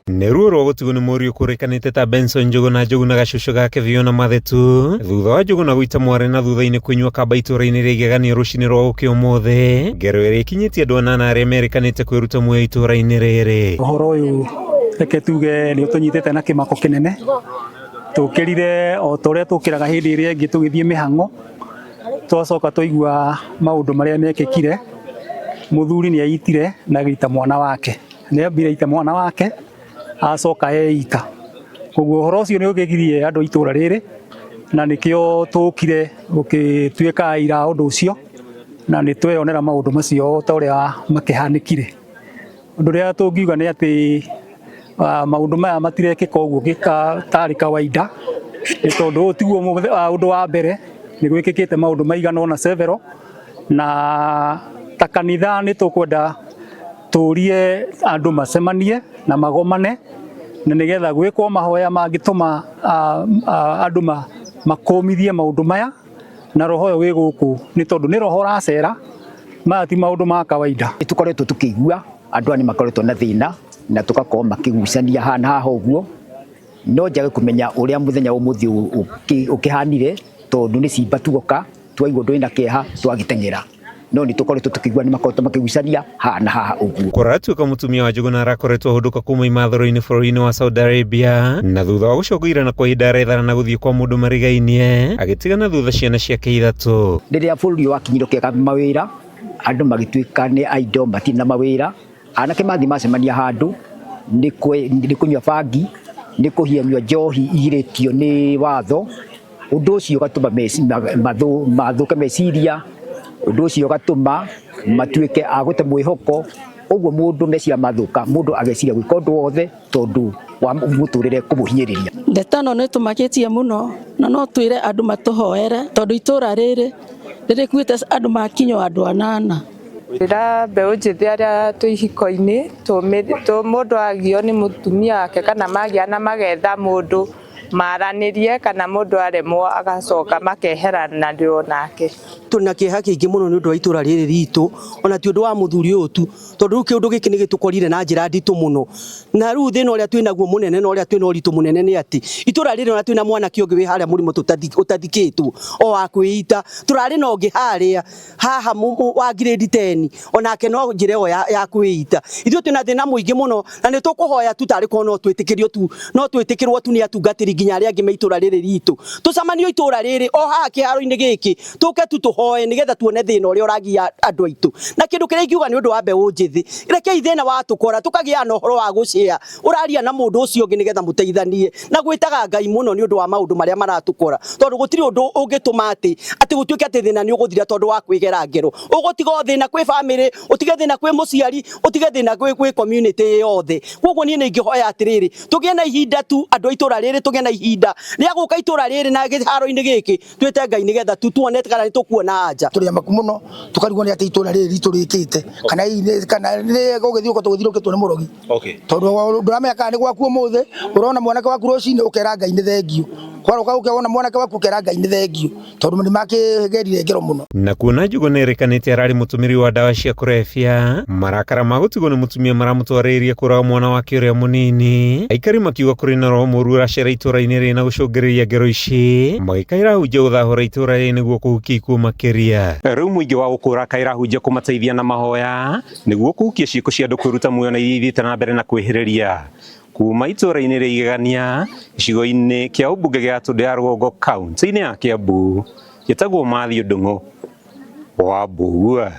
Neruo rwa gũtigwo nĩ mũriũ kũrĩkanĩte ta Benson Njuguna na gacũcũ gake Fiona Mathetu thutha wa Njuguna gũita mware na thutha-inĩ kũnyua kamba itũra-inĩ rĩa Igegania rũcinĩ rwa ũmũthĩ, ngero ĩrĩa ĩkinyĩtie andũ anana arĩa merĩkanĩte kwĩruta muoyo itũra-inĩ rĩrĩ. Ũhoro ũyũ reke tuge nĩ ũtũnyitĩte na kĩmako kĩnene, tũkĩrire o torĩa tũkĩraga hĩndĩ ĩrĩa ĩngĩ tũgĩthiĩ mĩhang'o, twacoka twaigua maũndũ marĩa mekĩkire. Mũthuri nĩ aitire na gĩita mwana wake, nĩ ambire aita mwana wake acoka eita. Koguo ũhoro ũcio nĩ ũgĩgirie andũ itũra rĩrĩ, na nĩkĩo tũkire gũkĩtuĩka aira ũndũ ũcio, na nĩ tweyonera maũndũ macio ta ũrĩa makĩhanĩkire. Ũndũ ũrĩa tũngiuga nĩ atĩ maũndũ maya matirekĩka ũguo tarĩ kawaida, nĩ tondũ ũyũ tiguo ũndũ wa mbere, nĩ gwĩkĩkĩte maũndũ maigana ũna several, na ta kanitha nĩ tũkwenda tũrie andũ macemanie na magomane, na nĩgetha gwĩkwo mahoya mangĩtũma andũ makũmithie maũndũ maya, na roho ũyũ wĩ gũkũ nĩ tondũ nĩ roho ũracera, maya ti maũndũ ma kawaida. Tũkoretwo tũkĩigua andũ nĩ makoretwo na thĩna na tũgakorwo makĩgucania haha ũguo, no njage kũmenya ũrĩa mũthenya ũmũthĩ ũkĩhanire, tondũ nĩ cimba tugoka twaigua ũndũ wĩna kĩeha twagĩteng'era, no nĩ tũkoretwo tũkĩigua nĩ makoretwo makĩgucania haha ũguo. Kũratuĩka mũtumia wa Njuguna arakoretwo ahũndũka kuma imathoro-inĩ bũrũri-inĩ wa Saudi Arabia, na thutha wa gũcongĩrana kwa ihinda arethana na gũthiĩ kwa mũndũ marigainie, agĩtigana thutha ciana ciake ithatũ. Rĩrĩa bũrũri wakinyire kĩaga mawĩra, andũ magĩtuĩka nĩ aindo matirĩ na mawĩra, anake mathiĩ macemania handũ nĩ kũnyua bangi, nĩ kũhianyua njohi igirĩtio nĩ watho. Ũndũ ũcio ũgatũma mathũke meciria, ũndũ ũcio ũgatũma matuĩke a gũte mwĩhoko. Ũguo mũndũ meciria mathũka, mũndũ ageciria gwĩka ũndũ wothe tondũ wa mũtũrĩre kũmũhinyĩrĩria. Ndeto ĩno nĩ tũmakĩtie mũno, na no twĩre andũ matũhoere tondũ itũra rĩrĩ rĩrĩkuĩte andũ makinywo andũ anana. Rĩra mbeũ njĩthĩ arĩa twĩ ihiko-inĩ, mũndũ agio nĩ mũtumia wake kana magĩa na magetha mũndũ maranĩrie, kana mũndũ aremwo agacoka makeherana ndio nake. Tuna kĩeha kĩingĩ mũno nĩ ũndũ wa itũra rĩrĩ ritũ, ona ti ũndũ wa mũthuri ũyũ tu, tondũ rĩu kĩũndũ gĩkĩ nĩ gĩtũkorire na njĩra nditũ mũno. Na rĩu thĩna ũrĩa twĩnaguo mũnene na ũrĩa twĩna ũritũ mũnene nĩ atĩ itũra rĩrĩ ona twĩna mwanake ũngĩ wĩ harĩa mũrimũ ũtathikĩtwo o wa kwĩita, tũrarĩ na ũngĩ harĩa haha wa grade 10 onake no njĩra ĩyo ya kwĩita. Ithuĩ twĩna thĩna mũingĩ mũno, na nĩ tũkũhoya tu tarĩ korwo no twĩtĩkĩrwo tu nĩ atungatĩri nginya arĩa angĩ me itũra rĩrĩ ritũ. Tũcemanio itũra rĩrĩ o haha kĩharo-inĩ gĩkĩ, tũke tu tũhoe nĩgetha tuone thĩna ũrĩa ũragia andũ aitũ. Na kĩndũ kĩrĩa ingiuga nĩ ũndũ wa mbeũ njĩthĩ, rekei thĩna watũkora tũkagĩa na ũhoro wa gũcĩa, ũraria na mũndũ ũcio ũngĩ nĩgetha mũteithanie, na gwĩtaga Ngai mũno nĩ ũndũ wa maũndũ marĩa maratũkora, tondũ gũtirĩ ũndũ ũngĩtũma atĩ gũtuĩke atĩ thĩna nĩ ũgũthira tondũ wa kwĩgera ngero. Ũgũtiga thĩna kwĩ bamĩrĩ, ũtige thĩna kwĩ mũciari, ũtige thĩna kwĩ community yothe. Koguo niĩ nĩ ingĩhoya atĩrĩrĩ, tũgĩe na ihinda tu andũ a itũra rĩrĩ, tũgĩe na ihinda rĩa gũka itũra rĩrĩ na gĩharo-inĩ gĩkĩ, twĩte Ngai nĩgetha tuone kana nĩ tũkuona anja. Tũrĩ amaku mũno tukarigwo nĩ atĩ itũra rĩrĩ ritũ rĩkĩte kana nĩ gũgĩthiĩ ũko tũgĩthirũkĩtwo nĩ mũrogi. Tondũ ndũramenya kana nĩ gwaku ũmũthĩ, ũrona mwanake waku rũcinĩ ũkera Ngai nĩ thengio, kwaroka ũkona mwanake waku ũkera Ngai nĩ thengio, tondũ nĩ makĩgerire ngero mũno. Na kuona Njuguna nĩrĩkanĩte ararĩ mũtũmĩri wa ndawa cia kũrebia, marakara ma gũtigwo nĩ mũtumia maramũtwarĩrĩria kũraga mwana wake ũrĩa mũnini, aikari makiuga kũrĩ na roho mũru ũracera itũra-inĩ rĩrĩ na gũcũngĩrĩria ngero ici, magĩkaĩra hunjia gũthahũra itũra rĩrĩ nĩguo kũhukia ikuũ makĩria. Rĩu mũingĩ wa gũkũra kaĩra hunjia kũmateithia na mahoya nĩguo kũhukia ciĩko cia andũ kwĩruta muoyo na iria ithiĩte na mbere na kwĩhĩrĩria. Kuma itũra-inĩ rĩa Igegania, gĩcigo-inĩ kĩa ũmbunge gĩa Tũndũ ya Rũgongo kaunti-inĩ ya Kiambu, gĩtagwo Mathew Ndung'u wa Mbugua.